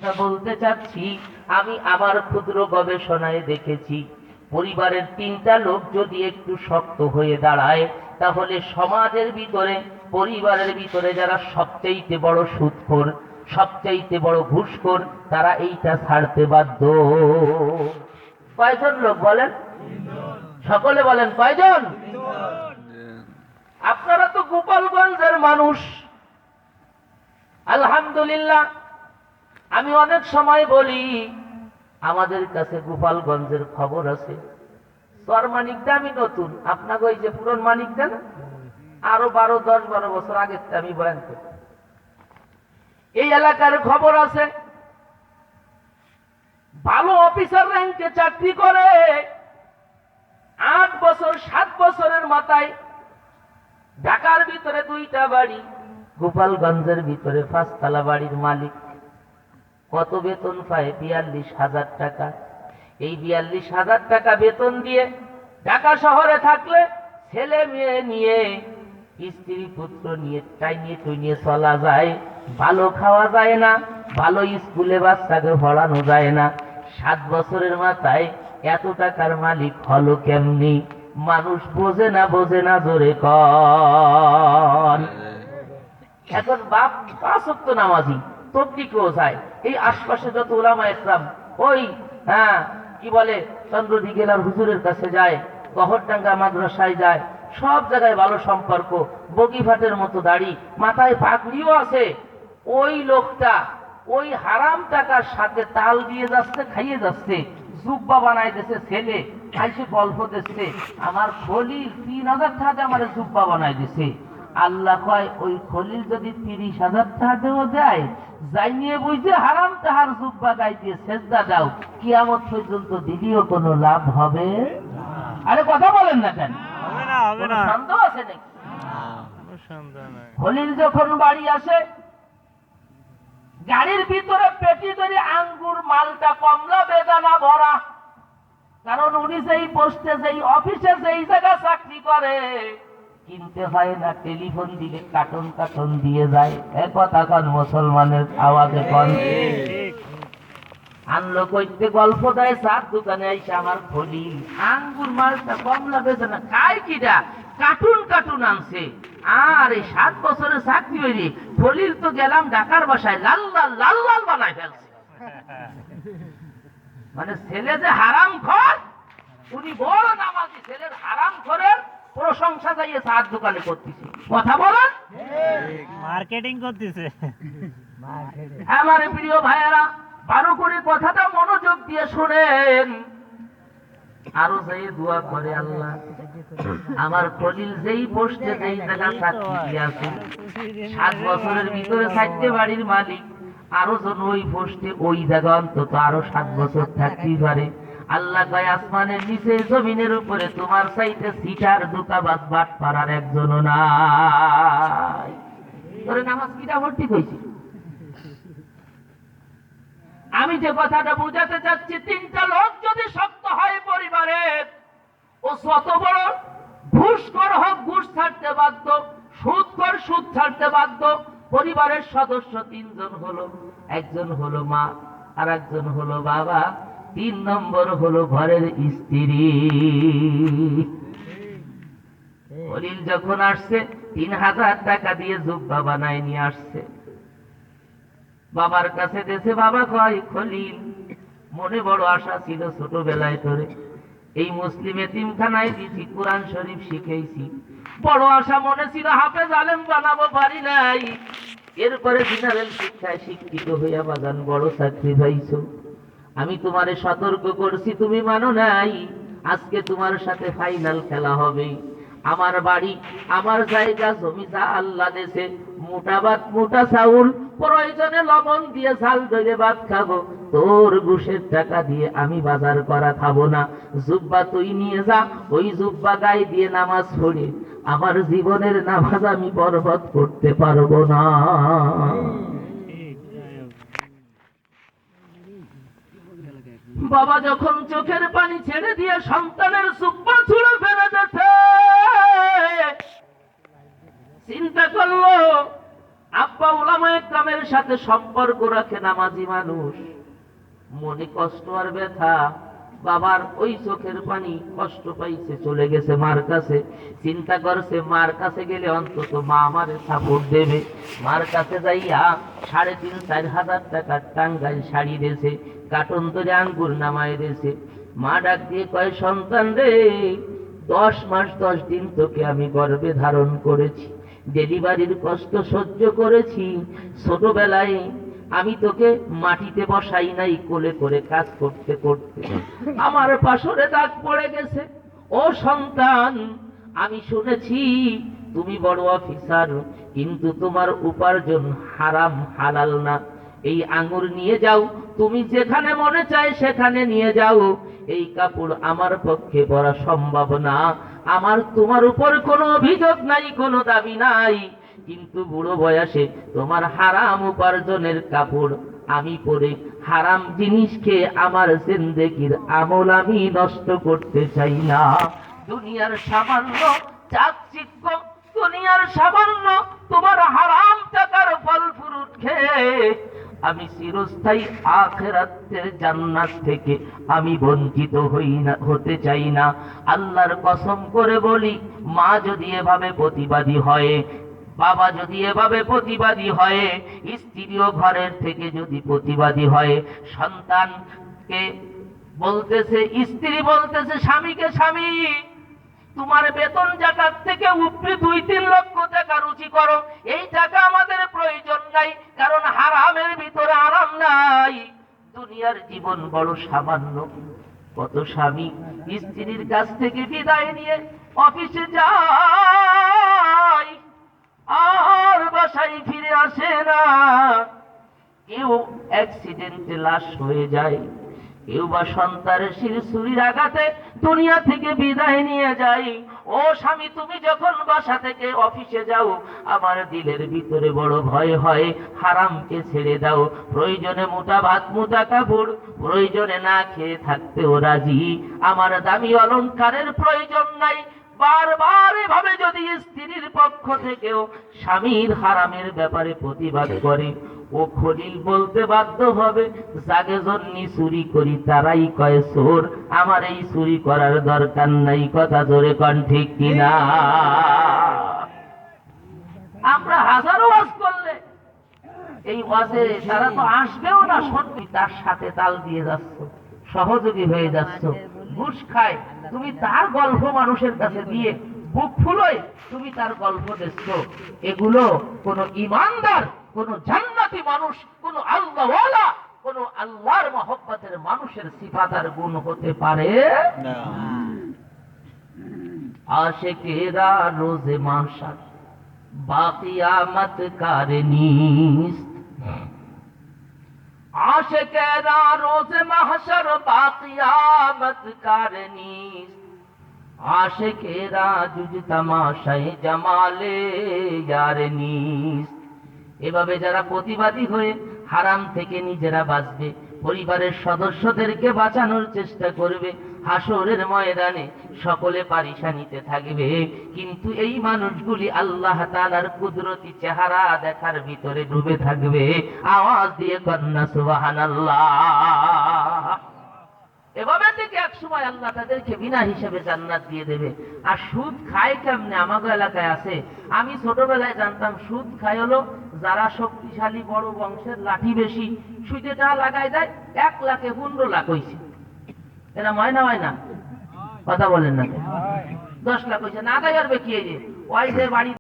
কথা বলতে চাচ্ছি, আমি আমার ক্ষুদ্র গবেষণায় দেখেছি পরিবারের 3টা লোক যদি একটু শক্ত হয়ে দাঁড়ায়, তাহলে সমাজের ভিতরে, পরিবারের ভিতরে যারা সবচাইতে বড় সুদখোর, সবচাইতে বড় ঘুষখোর, তারা এইটা ছাড়তে বাধ্য। কয়জন লোক বলেন? সকলে বলেন কয়জন? আপনারা তো গোপালগঞ্জের মানুষ, আলহামদুলিল্লাহ। আমি অনেক সময় বলি আমাদের কাছে গোপালগঞ্জের খবর আছে। চরমানিকটা আমি নতুন, আপনাকে ওই যে পুরন মানিকটা না, আরো 10-12 বছর আগে আমি বয়ান করি। এই এলাকার খবর আছে, ভালো অফিসার র্যাঙ্কে চাকরি করে 8 বছর 7 বছরের মাথায় ঢাকার ভিতরে 2টা বাড়ি, গোপালগঞ্জের ভিতরে 5তলা বাড়ির মালিক। কত বেতন পায়? 42,000 টাকা। এই 42,000 টাকা বেতন দিয়ে ঢাকা শহরে থাকলে ছেলে মেয়ে নিয়ে, স্ত্রী পুত্র নিয়ে নিয়ে চলা যায়, ভালো খাওয়া যায় না, ভালো স্কুলে বাচ্চাকে পড়ানো যায় না। 7 বছরের মাথায় এত টাকার মালিক হলো কেমনি? মানুষ বোঝে না জোরে কর। এখন বাপ 5 ওয়াক্ত নামাজি, তবলিগেও যায়, এই আশপাশে যত উলামা ইকরাম, ওই কি বলে চন্দ্রদিগেলার হুজুরের কাছে যায়, গহরডাঙ্গা মাদ্রাসায় যায়, সব জায়গায় ভালো সম্পর্ক, বগিফাটের মতো দাড়ি, মাথায় পাগড়িও আছে। ওই লোকটা ওই হারাম টাকার সাথে তাল দিয়ে যাচ্ছে, খাইয়ে যাচ্ছে, জুব্বা বানাই দিচ্ছে, ছেলে খাইছে গল্প দিচ্ছে, আমার খলিল 3,000 টাকা আমার জুব্বা বানাই দিছে। আল্লাহ কয় ওই খলিল যদি 30,000 টাকা দেওয়া যায়, যাই নিয়ে বুঝতে হারাম তাহার জুব্বা গাই দিয়ে সেজদা দাও, কিয়ামত পর্যন্ত দিলেও কোনো লাভ হবে? আরে কথা বলেন না কেন? সন্দেহ আছে নাকি? খলিল যখন বাড়ি আসে, গাড়ির ভিতরে পেটি ধরে আঙ্গুর, মালটা, কমলা, বেদানা ভরা। কারণ উনি যেই পোস্টে, যেই অফিসে, যেই জায়গায় চাকরি করে, কিনতে হয় না, টেলিফোন দিলে কার্টন দিয়ে যায়। এক কথা কন মুসলমানের আওয়াজে কন। আনলো কইতে গল্প দেয়, 4 দোকানে আইসা আমার খলিল আঙ্গুর, মালটা, কমলা, বেদানা খায় কিটা, কার্টুন আনছে। আর এই 7 বছরের চাকরি হইনি, খলিল তো গেলাম ঢাকার বাসায় লাল লাল বানাই ফেলছে। মানে ছেলে যে হারাম খোর, উনি বড় নামাজি, ছেলের হারাম খোরের প্রশংসা যাইয়ে 4 দোকানে করতেছে। কথা বলেন, মার্কেটিং করতেছে। আমার প্রিয় ভাইয়েরা, ভালো করে কথাটা মনোযোগ দিয়ে শুনেন। আরো যাই দোয়া করে, আল্লাহ আমার খলিল যেই পোস্টে, যেই জায়গা চাকরি আছে, 7 বছরের ভিতরে 4টে বাড়ির মালিক, আরো জন ওই পোস্টে, ওই জায়গা অন্তত আরো 7 বছর থাকতেই পারে। আল্লাহ কয় আসমানের নিচে, জমিনের উপরে তোমার চাইতে সিটার, দোকাবাজ, বাট পাড়ার একজনও নাই। তোরে নামাজ কিটা ভর্তি কইছি। আমি যে কথাটা বুঝাতে চাচ্ছি, 3টা লোক যদি শক্ত হয় পরিবারের, ও যত বড় ঘুষখোর হোক ঘুষ ছাড়তে বাধ্য, সুদখোর সুদ ছাড়তে বাধ্য। পরিবারের সদস্য 3 জন হলো, একজন হলো মা, আর একজন হলো বাবা, 3 নম্বর হলো ঘরের স্ত্রী। খলিল যখন আসছে, 3,000 টাকা দিয়ে জুব্বা বানায় নিয়ে আসছে, বাবার কাছে দেশে। বাবা কয়, খলিল মনে বড় আশা ছিল ছোটবেলায় তোরে এই মুসলিম এতিমখানায় দিছি, কোরআন শরীফ শিখেছি, বড় আশা মনে ছিল হাফেজ আলেম বানাবো, পারি নাই। এরপরে জেনারেল শিক্ষায় শিক্ষিত হইয়া বাগান বড় চাকরি পাইছো। আমি তোমারে সতর্ক করছি, তুমি মানো নাই। আজকে তোমার সাথে ফাইনাল খেলা হবে। আমার বাড়ি, আমার জায়গা, জমি যা আল্লাহ দেশে, মোটা ভাত, মোটা চাউল, প্রয়োজনে লবণ দিয়ে ঝাল ধরে ভাত খাবো। তোর ঘুষের টাকা দিয়ে আমি বাজার করা খাবো না। জুব্বা তুই নিয়ে যা, ওই জুব্বা গায়ে দিয়ে নামাজ পড়ি, আমার জীবনের নামাজ আমি বরবাদ করতে পারবো না। বাবা যখন চোখের পানি ছেড়ে দিয়ে সন্তানের জুব্বা ছুঁড়ে ফেলে দিয়েছে, চিন্তা করলো আব্বা উলামায়ে কেরামের সাথে সম্পর্ক রাখে নামাজি মানুষ, মনে কষ্ট আর ব্যথা, বাবার ওই চোখের পানি কষ্ট পাইছে, চলে গেছে মার কাছে, চিন্তা করছে মার কাছে গেলে অন্তত মা আমারে সাপোর্ট দেবে। মার কাছে যাইয়া 3,500-4,000 টাকার টাঙ্গাইল শাড়ি দিয়েছে, কার্টন ধরে আঙ্গুর নামায় দিয়েছে। মা ডাক দিয়ে কয়, সন্তান রে, 10 মাস 10 দিন তোকে আমি গর্ভে ধারণ করেছি, ডেলিভারির কষ্ট সহ্য করেছি, ছোটবেলায় আমি তোকে মাটিতে বসাই নাই, কোলে করে কাজ করতে করতে আমার পাশরে দাগ পড়ে গেছে। ও সন্তান, আমি শুনেছি তুমি বড় অফিসার, কিন্তু তোমার উপার্জন হারাম হালাল না। এই আঙ্গুর নিয়ে যাও, তুমি যেখানে মনে চায় সেখানে নিয়ে যাও। এই কাপড় আমার পক্ষে পরা সম্ভব না, আমার তোমার উপর কোনো অভিযোগ নাই, কোনো দাবি নাই, কিন্তু বুড়ো বয়সে তোমার হারাম উপার্জনের কাপড় আমি পরে হারাম জিনিস খেয়ে আমার জিন্দেগির আমল আমি নষ্ট করতে চাই না। দুনিয়ার সামান্য চাকচিক্য, দুনিয়ার সামান্য তোমার হারাম টাকার ফল ফুরুট খেয়ে আমি চিরস্থায়ী আখিরাতের জান্নাত থেকে আমি বঞ্চিত হতে চাই না। আল্লাহর কসম করে বলি, মা যদি এভাবে প্রতিবাদী হয়, বাবা যদি এভাবে প্রতিবাদী হয়, স্ত্রীও ঘরের থেকে যদি প্রতিবাদী হয়, সন্তানকে বলতেছে, স্ত্রী বলতেছে স্বামীকে, স্বামী তোমার বেতন জাকাত থেকে উপরি 2-3 লক্ষ টাকা রুচি করো, এই টাকা আমাদের প্রয়োজন নাই, কারণ হারামের ভিতরে আরাম নাই। দুনিয়ার জীবন বড় সামান্য। কত স্বামী স্ত্রীর কাছ থেকে বিদায় নিয়ে অফিসে যায়, আর বাসায় ফিরে আসে না। কেউ অ্যাক্সিডেন্টে লাশ হয়ে যায়, কেউ বা সন্তানের ছুরির আঘাতে দুনিয়া থেকে বিদায় নিয়ে যায়। ও স্বামী, তুমি যখন বাসা থেকে অফিসে যাও, আমার দিলের ভিতরে বড় ভয় হয়, হারামকে ছেড়ে দাও। প্রয়োজনে মোটা ভাত মোটা কাপড়, প্রয়োজনে না খেয়ে থাকতেও রাজি, আমার দামি অলংকারের প্রয়োজন নাই। বারবার এভাবে যদি স্ত্রীর পক্ষ থেকেও স্বামীর হারামের ব্যাপারে প্রতিবাদ করে, ও খলিল বলতে বাধ্য হবে, যাকে জন্যি চুরি করি তারাই কয় চোর, আমার এই চুরি করার দরকার নাই। কথা জোরে কন ঠিক কিনা? আমরা হাজারো ওয়াজ করলে এই ওয়াজে তারা তো আসবেও না, শুনবি, তার সাথে তাল দিয়ে যাচ্ছ, সহযোগী হয়ে যাচ্ছ। ঘুষ খায়, তুমি তার গল্প মানুষের কাছে দিয়ে বুক ফুলোয় তুমি তার গল্প দিচ্ছ। এগুলো কোন ইমানদার, কোন জান্নাতি মানুষ, কোন আল্লাহওয়ালা, কোন আল্লাহর মহব্বতের মানুষের সিফাত আর গুণ হতে পারে না। আশিকেরা রোজে মাহশার বাকিয়ামত কারনিস, আশিকেরা রোজে মাহশার বাকিয়ামত কারনিস, আশিকেরা জুজ তামাশায়ে জামালে ইয়ার নিস। এভাবে যারা প্রতিবাদী হয়ে হারাম থেকে নিজেরা বাঁচবে, পরিবারের সদস্যদেরকে বাঁচানোর চেষ্টা করবে, হাসরের ময়দানে সকলে পারিশানিতে থাকবে, কিন্তু এই মানুষগুলি আল্লাহ তাআলার কুদরতি চেহারা দেখার ভিতরে ডুবে থাকবে। আওয়াজ দিয়ে কন্যা সুবহানাল্লাহ। এভাবে থেকে এক সময় আল্লাহ তাদেরকে বিনা হিসেবে জান্নাত দিয়ে দেবে। আর সুদ খায় কেমনে? আমাদের এলাকায় আছে, আমি ছোটবেলায় জানতাম সুদ খায় হলো যারা শক্তিশালী বড় বংশের, লাঠি বেশি, সুদে যা লাগাই দেয় 1 লাখে 15 লাখ হয়েছে। এরা ময়না হয় না? কথা বলেন না? 10 লাখ হয়েছে, না দেয় আর কি? ওই যে বাড়ি